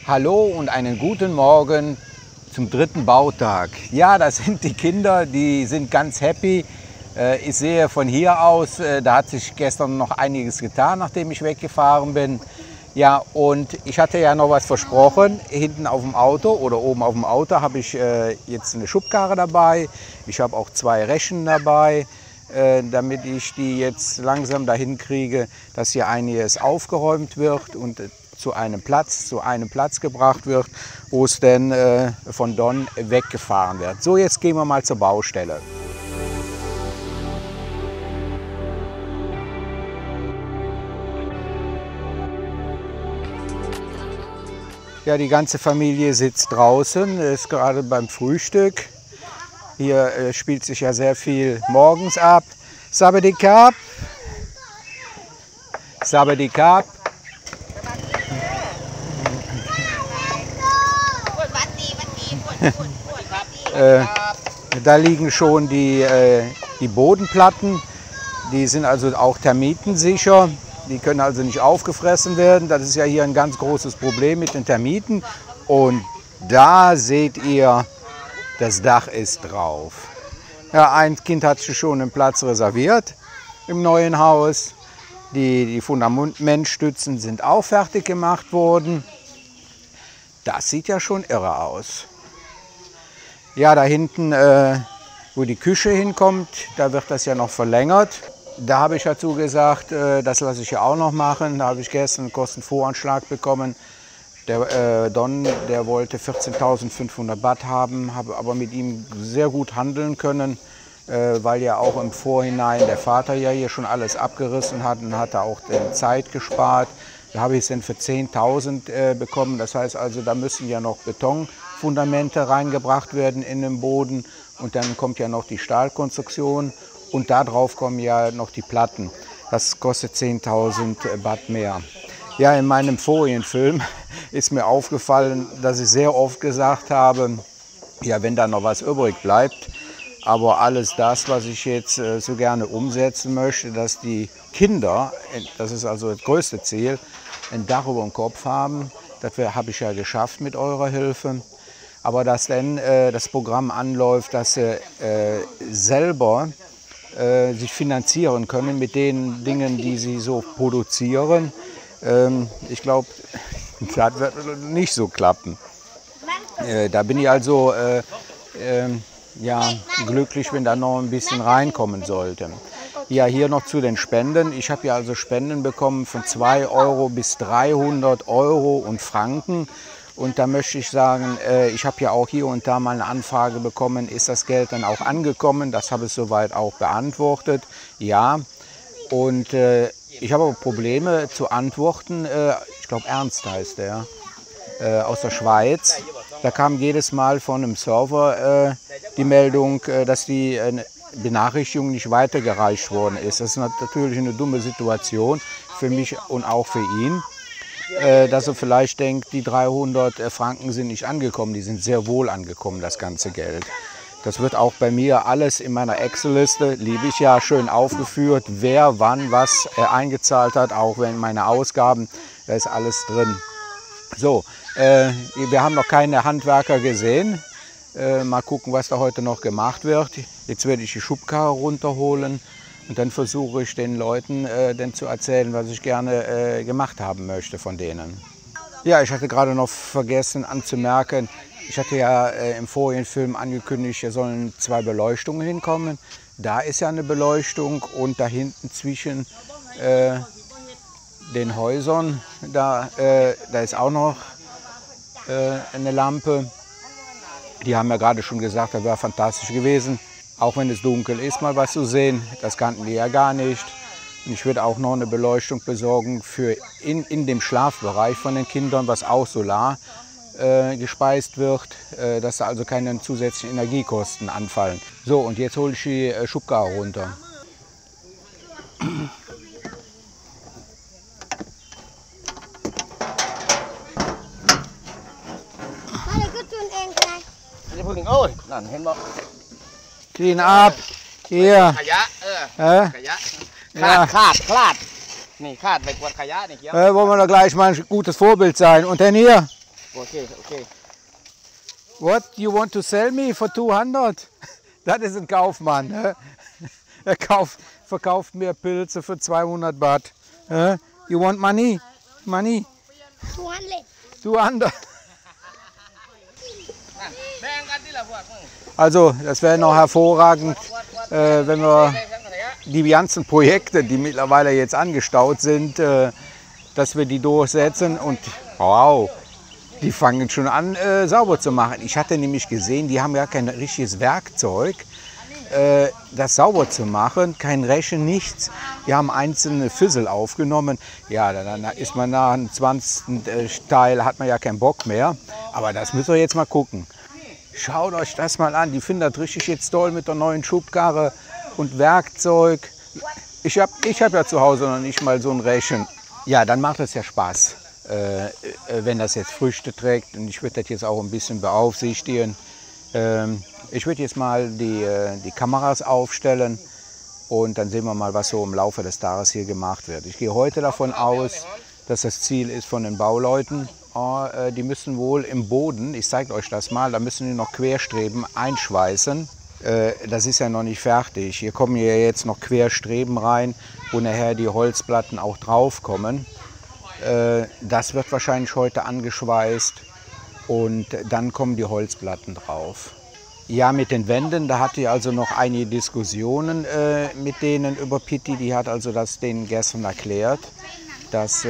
Hallo und einen guten Morgen zum dritten Bautag. Ja, das sind die Kinder, die sind ganz happy. Ich sehe von hier aus, da hat sich gestern noch einiges getan, nachdem ich weggefahren bin. Ja, und ich hatte ja noch was versprochen. Hinten auf dem Auto oder oben auf dem Auto habe ich jetzt eine Schubkarre dabei. Ich habe auch 2 Rechen dabei, damit ich die jetzt langsam dahin kriege, dass hier einiges aufgeräumt wird und zu einem Platz gebracht wird, wo es dann von Don weggefahren wird. So, jetzt gehen wir mal zur Baustelle. Ja, die ganze Familie sitzt draußen, ist gerade beim Frühstück. Hier spielt sich ja sehr viel morgens ab. Sabedikap. Sabedikap. Da liegen schon die Bodenplatten. Die sind also auch termitensicher. Die können also nicht aufgefressen werden. Das ist ja hier ein ganz großes Problem mit den Termiten. Und da seht ihr, das Dach ist drauf. Ja, ein Kind hat sich schon einen Platz reserviert im neuen Haus. Die Fundamentstützen sind auch fertig gemacht worden. Das sieht ja schon irre aus. Ja, da hinten, wo die Küche hinkommt, da wird das ja noch verlängert. Da habe ich dazu gesagt, das lasse ich ja auch noch machen. Da habe ich gestern einen Kostenvoranschlag bekommen. Der Don, der wollte 14.500 Baht haben, habe aber mit ihm sehr gut handeln können, weil ja auch im Vorhinein der Vater ja hier schon alles abgerissen hat und hat auch Zeit gespart. Da habe ich es dann für 10.000 bekommen. Das heißt also, da müssen ja noch Betonfundamente reingebracht werden in den Boden und dann kommt ja noch die Stahlkonstruktion. Und darauf kommen ja noch die Platten. Das kostet 10.000 Baht mehr. Ja, in meinem Folienfilm ist mir aufgefallen, dass ich sehr oft gesagt habe, ja, wenn da noch was übrig bleibt, aber alles das, was ich jetzt so gerne umsetzen möchte, dass die Kinder, das ist also das größte Ziel, ein Dach über dem Kopf haben. Das habe ich ja geschafft mit eurer Hilfe. Aber dass dann das Programm anläuft, dass sie selber sich finanzieren können mit den Dingen, die sie so produzieren. Ich glaube, das wird nicht so klappen. Da bin ich also ja, glücklich, wenn da noch ein bisschen reinkommen sollte. Ja, hier noch zu den Spenden. Ich habe ja also Spenden bekommen von 2 Euro bis 300 Euro und Franken. Und da möchte ich sagen, ich habe ja auch hier und da mal eine Anfrage bekommen, ist das Geld dann auch angekommen? Das habe ich soweit auch beantwortet, ja. Und ich habe aber Probleme zu antworten. Ich glaube, Ernst heißt der, aus der Schweiz. Da kam jedes Mal von einem Server die Meldung, dass die Benachrichtigung nicht weitergereicht worden ist. Das ist natürlich eine dumme Situation für mich und auch für ihn. Dass er vielleicht denkt, die 300 Franken sind nicht angekommen. Die sind sehr wohl angekommen, das ganze Geld. Das wird auch bei mir alles in meiner Excel-Liste, liebe ich ja, schön aufgeführt, wer wann was eingezahlt hat, auch wenn meine Ausgaben, da ist alles drin. So, wir haben noch keine Handwerker gesehen. Mal gucken, was da heute noch gemacht wird. Jetzt werde ich die Schubkarre runterholen. Und dann versuche ich den Leuten dann zu erzählen, was ich gerne gemacht haben möchte von denen. Ja, ich hatte gerade noch vergessen anzumerken, ich hatte ja im Folienfilm angekündigt, hier sollen 2 Beleuchtungen hinkommen. Da ist ja eine Beleuchtung und da hinten zwischen den Häusern, da ist auch noch eine Lampe. Die haben ja gerade schon gesagt, das wäre fantastisch gewesen. Auch wenn es dunkel ist, mal was zu sehen, das kannten die ja gar nicht. Und ich würde auch noch eine Beleuchtung besorgen für in dem Schlafbereich von den Kindern, was auch solar gespeist wird, dass da also keine zusätzlichen Energiekosten anfallen. So, und jetzt hole ich die Schubkarre runter. Clean up. Hier. Klar. Nee, Klar, bei Quad Kajak nicht, ja. Wollen wir doch gleich mal ein gutes Vorbild sein. Und dann hier? Okay, okay. What, you want to sell me for 200? Das ist ein Kaufmann. Ne? Er verkauft mir Pilze für 200 Baht. You want money? Money? 200. 200. Also, das wäre noch hervorragend, wenn wir die ganzen Projekte, die mittlerweile jetzt angestaut sind, dass wir die durchsetzen. Und wow, die fangen schon an, sauber zu machen. Ich hatte nämlich gesehen, die haben ja kein richtiges Werkzeug, das sauber zu machen, kein Rechen, nichts. Die haben einzelne Füssel aufgenommen. Ja, dann ist man nach dem 20. Teil, hat man ja keinen Bock mehr. Aber das müssen wir jetzt mal gucken. Schaut euch das mal an. Die finden das richtig jetzt toll mit der neuen Schubkarre und Werkzeug. Ich hab ja zu Hause noch nicht mal so ein Rechen. Ja, dann macht es ja Spaß, wenn das jetzt Früchte trägt. Und ich würde das jetzt auch ein bisschen beaufsichtigen. Ich würde jetzt mal die Kameras aufstellen und dann sehen wir mal, was so im Laufe des Tages hier gemacht wird. Ich gehe heute davon aus, dass das Ziel ist von den Bauleuten. Die müssen wohl im Boden, ich zeige euch das mal, da müssen die noch Querstreben einschweißen. Das ist ja noch nicht fertig. Hier kommen ja jetzt noch Querstreben rein, wo nachher die Holzplatten auch drauf kommen. Das wird wahrscheinlich heute angeschweißt und dann kommen die Holzplatten drauf. Ja, mit den Wänden, da hatte ich also noch einige Diskussionen mit denen über Pitti. Die hat also das denen gestern erklärt, dass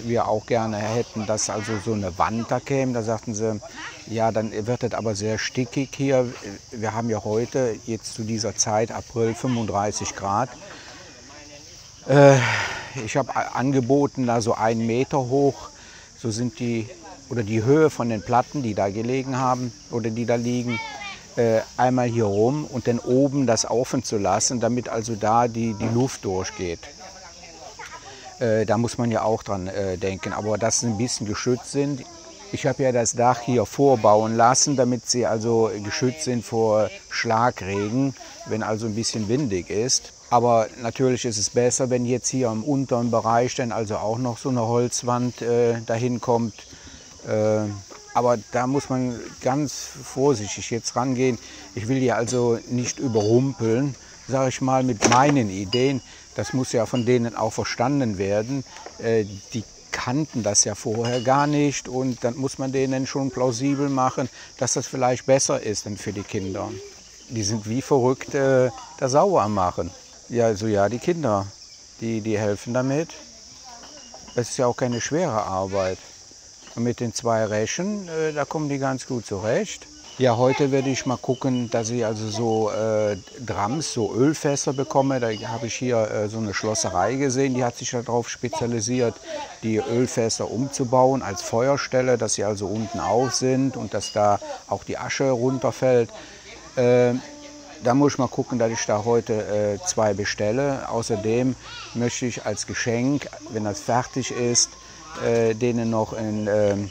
wir auch gerne hätten, dass also so eine Wand da käme. Da sagten sie, ja, dann wird das aber sehr stickig hier. Wir haben ja heute, jetzt zu dieser Zeit, April, 35 Grad. Ich habe angeboten, da so 1 Meter hoch, so sind die Höhe von den Platten, die da gelegen haben oder die da liegen, einmal hier rum und dann oben das offen zu lassen, damit also da die Luft durchgeht. Da muss man ja auch dran denken, aber dass sie ein bisschen geschützt sind. Ich habe ja das Dach hier vorbauen lassen, damit sie also geschützt sind vor Schlagregen, wenn also ein bisschen windig ist. Aber natürlich ist es besser, wenn jetzt hier im unteren Bereich dann also auch noch so eine Holzwand dahin kommt. Aber da muss man ganz vorsichtig jetzt rangehen. Ich will ja also nicht überrumpeln, sage ich mal, mit meinen Ideen. Das muss ja von denen auch verstanden werden. Die kannten das ja vorher gar nicht und dann muss man denen schon plausibel machen, dass das vielleicht besser ist dann für die Kinder. Die sind wie verrückt da sauber am machen. Ja, also ja, die Kinder, die helfen damit. Es ist ja auch keine schwere Arbeit. Und mit den 2 Rechen, da kommen die ganz gut zurecht. Ja, heute werde ich mal gucken, dass ich also so Drams, so Ölfässer bekomme. Da habe ich hier so eine Schlosserei gesehen, die hat sich darauf spezialisiert, die Ölfässer umzubauen als Feuerstelle, dass sie also unten auf sind und dass da auch die Asche runterfällt. Da muss ich mal gucken, dass ich da heute 2 bestelle. Außerdem möchte ich als Geschenk, wenn das fertig ist, denen noch einen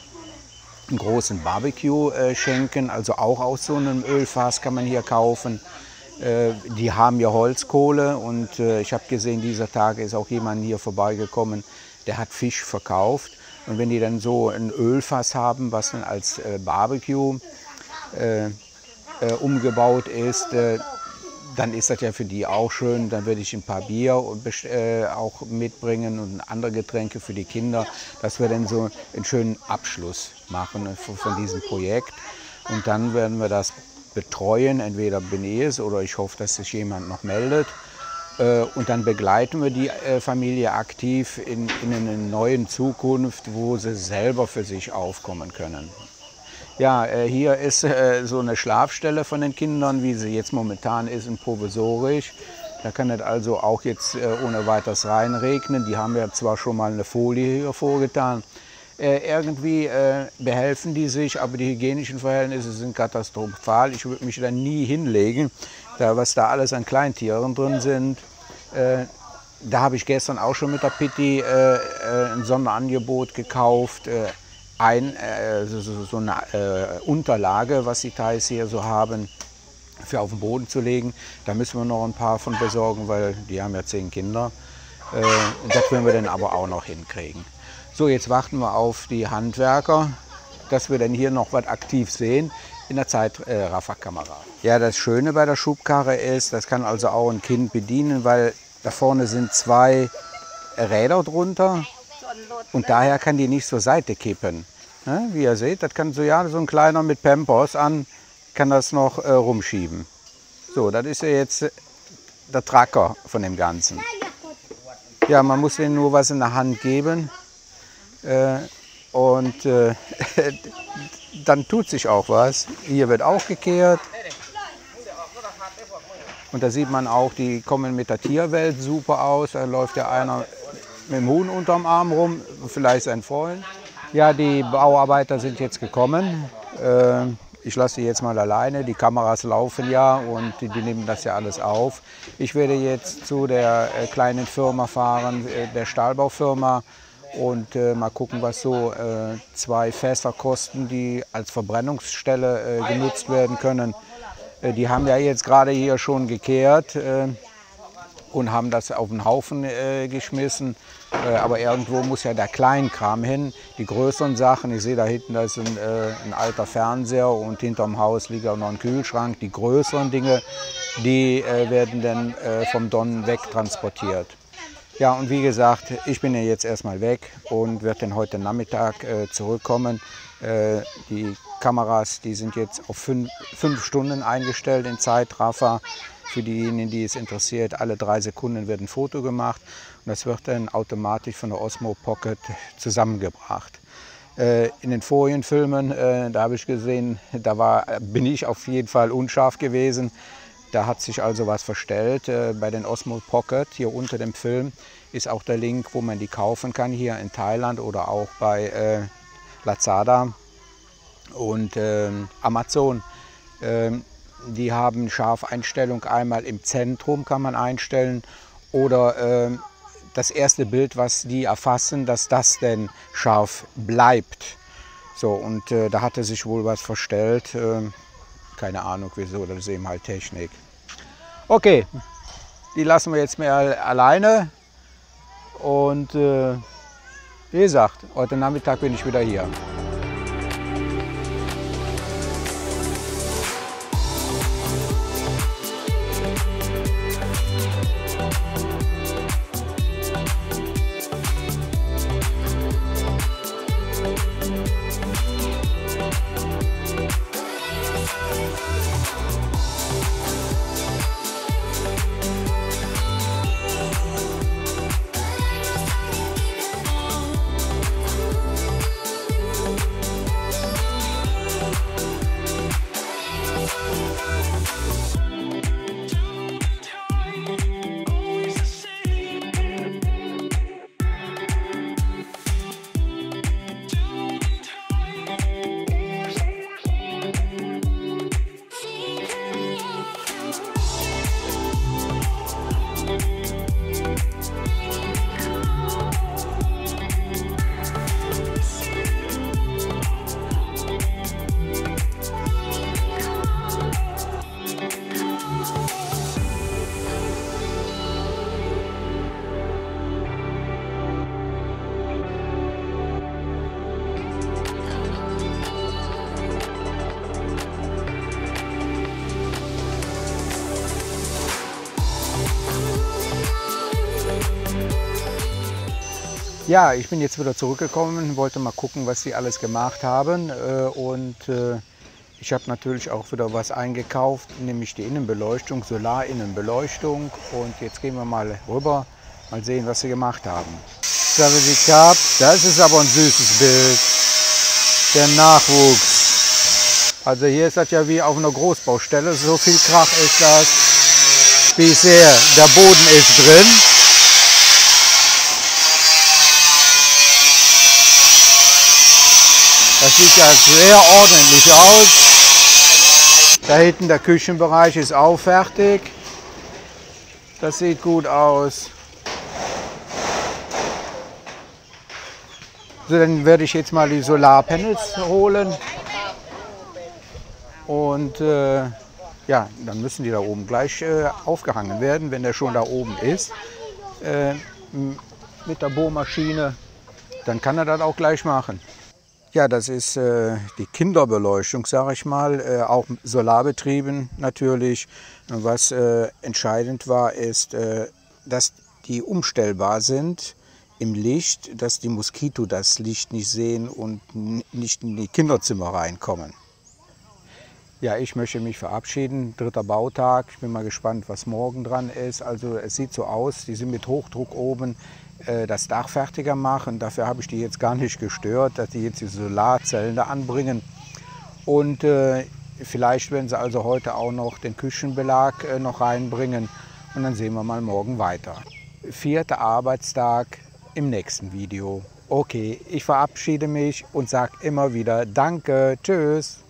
großen Barbecue schenken, also auch aus so einem Ölfass kann man hier kaufen. Die haben ja Holzkohle und ich habe gesehen, dieser Tage ist auch jemand hier vorbeigekommen, der hat Fisch verkauft. Und wenn die dann so ein Ölfass haben, was dann als Barbecue umgebaut ist, dann ist das ja für die auch schön. Dann werde ich ein paar Bier auch mitbringen und andere Getränke für die Kinder, dass wir dann so einen schönen Abschluss machen von diesem Projekt. Und dann werden wir das betreuen, entweder bin ich es oder ich hoffe, dass sich jemand noch meldet. Und dann begleiten wir die Familie aktiv in eine neue Zukunft, wo sie selber für sich aufkommen können. Ja, hier ist so eine Schlafstelle von den Kindern, wie sie jetzt momentan ist, und provisorisch. Da kann es also auch jetzt ohne weiteres reinregnen. Die haben ja zwar schon mal eine Folie hier vorgetan. Irgendwie behelfen die sich, aber die hygienischen Verhältnisse sind katastrophal. Ich würde mich da nie hinlegen, was da alles an Kleintieren drin sind. Da habe ich gestern auch schon mit der Pitti ein Sonderangebot gekauft. So eine Unterlage, was die Thais hier so haben, für auf den Boden zu legen. Da müssen wir noch ein paar von besorgen, weil die haben ja 10 Kinder. Das werden wir dann aber auch noch hinkriegen. So, jetzt warten wir auf die Handwerker, dass wir dann hier noch was aktiv sehen in der Zeitrafferkamera. Ja, das Schöne bei der Schubkarre ist, das kann also auch ein Kind bedienen, weil da vorne sind 2 Räder drunter und daher kann die nicht zur Seite kippen. Ne? Wie ihr seht, das kann so, ja, so ein kleiner mit Pampers an, kann das noch rumschieben. So, das ist ja jetzt der Tracker von dem Ganzen. Ja, man muss denen nur was in der Hand geben und dann tut sich auch was. Hier wird auch gekehrt. Und da sieht man auch, die kommen mit der Tierwelt super aus. Da läuft ja einer mit dem Huhn unterm Arm rum, vielleicht sein Freund. Ja, die Bauarbeiter sind jetzt gekommen. Ich lasse die jetzt mal alleine. Die Kameras laufen ja und die nehmen das ja alles auf. Ich werde jetzt zu der kleinen Firma fahren, der Stahlbaufirma, und mal gucken, was so 2 Fässer kosten, die als Verbrennungsstelle genutzt werden können. Die haben ja jetzt gerade hier schon gekehrt und haben das auf den Haufen geschmissen. Aber irgendwo muss ja der Kleinkram hin. Die größeren Sachen, ich sehe da hinten, da ist ein alter Fernseher und hinterm Haus liegt auch noch ein Kühlschrank. Die größeren Dinge, die werden dann vom Don wegtransportiert. Ja, und wie gesagt, ich bin ja jetzt erstmal weg und werde dann heute Nachmittag zurückkommen. Die Kameras, die sind jetzt auf 5 Stunden eingestellt in Zeitraffer. Für diejenigen, die es interessiert, alle 3 Sekunden wird ein Foto gemacht und das wird dann automatisch von der Osmo Pocket zusammengebracht. In den vorigen Filmen, da habe ich gesehen, bin ich auf jeden Fall unscharf gewesen. Da hat sich also was verstellt. Bei den Osmo Pocket, hier unter dem Film, ist auch der Link, wo man die kaufen kann, hier in Thailand oder auch bei Lazada und Amazon. Die haben Scharfeinstellung, einmal im Zentrum kann man einstellen oder das erste Bild, was die erfassen, dass das denn scharf bleibt. So, und da hatte sich wohl was verstellt. Keine Ahnung wieso, das ist eben halt Technik. Okay, die lassen wir jetzt mal alleine und wie gesagt, heute Nachmittag bin ich wieder hier. Ja, ich bin jetzt wieder zurückgekommen, wollte mal gucken, was sie alles gemacht haben. Ich habe natürlich auch wieder was eingekauft, nämlich die Innenbeleuchtung, Solarinnenbeleuchtung. Und jetzt gehen wir mal rüber, mal sehen, was sie gemacht haben. Das ist aber ein süßes Bild. Der Nachwuchs. Also hier ist das ja wie auf einer Großbaustelle, so viel Krach ist das. Wie ich sehe, der Boden ist drin. Das sieht ja sehr ordentlich aus. Da hinten der Küchenbereich ist auch fertig. Das sieht gut aus. So, dann werde ich jetzt mal die Solarpanels holen. Und ja, dann müssen die da oben gleich aufgehangen werden, wenn der schon da oben ist. Mit der Bohrmaschine, dann kann er das auch gleich machen. Ja, das ist die Kinderbeleuchtung, sage ich mal, auch solarbetrieben natürlich. Was entscheidend war, ist, dass die umstellbar sind im Licht, dass die Moskito das Licht nicht sehen und nicht in die Kinderzimmer reinkommen. Ja, ich möchte mich verabschieden. 3. Bautag. Ich bin mal gespannt, was morgen dran ist. Also es sieht so aus, die sind mit Hochdruck oben das Dach fertiger machen. Dafür habe ich die jetzt gar nicht gestört, dass die jetzt die Solarzellen da anbringen. Und vielleicht werden sie also heute auch noch den Küchenbelag noch reinbringen. Und dann sehen wir mal morgen weiter. 4. Arbeitstag im nächsten Video. Okay, ich verabschiede mich und sage immer wieder Danke, tschüss.